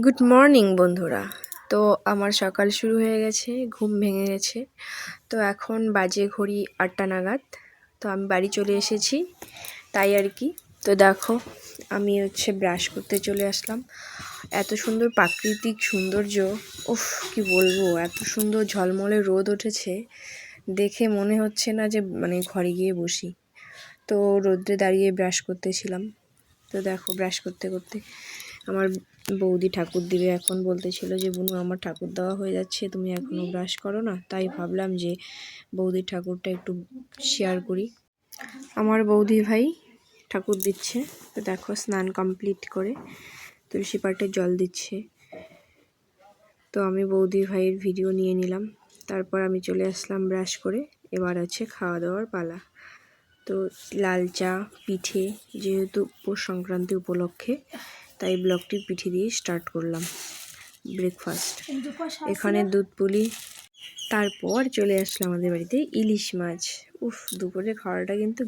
Good morning বন্ধুরা। তো আমার সকাল শুরু হয়ে গেছে, ঘুম ভেঙে গেছে। তো এখন বাজে ঘড়ি 8টা নাগাদ। তো আমি বাড়ি চলে এসেছি, তাই আর কি। তো দেখো, আমি ব্রাশ করতে চলে আসলাম। এত সুন্দর প্রাকৃতিক সৌন্দর্য, উফ কি বলবো, এত সুন্দর ঝলমলে রোদ উঠেছে, দেখে মনে হচ্ছে না যে ঘরে গিয়ে বসি। তো রোদ্রে দাঁড়িয়ে ব্রাশ করতেছিলাম। তো দেখো, ব্রাশ করতে করতে আমার বৌদি ঠাকুর দিবে এখন, বলতেছিল যে বুনু আমার ঠাকুর দেওয়া হয়ে যাচ্ছে, তুমি এখনও ব্রাশ করো না। তাই ভাবলাম যে বৌদির ঠাকুরটা একটু শেয়ার করি। আমার বৌদি ভাই ঠাকুর দিচ্ছে। তো দেখো, স্নান কমপ্লিট করে তুলসী পাটে জল দিচ্ছে। তো আমি বৌদি ভাইয়ের ভিডিও নিয়ে নিলাম। তারপর আমি চলে আসলাম ব্রাশ করে। এবার খাওয়া দাওয়ার পালা। তো লাল চা, পিঠে, যেহেতু পৌষ সংক্রান্তি উপলক্ষে, তাই ব্লগটি পিঠে দিয়ে স্টার্ট করলাম ব্রেকফাস্ট। এখানে দুধ পুলি। তারপর চলে আসলাম আমাদের বাড়িতে ইলিশ মাছ। উফ, দুপুরে খাওয়াটা কিন্তু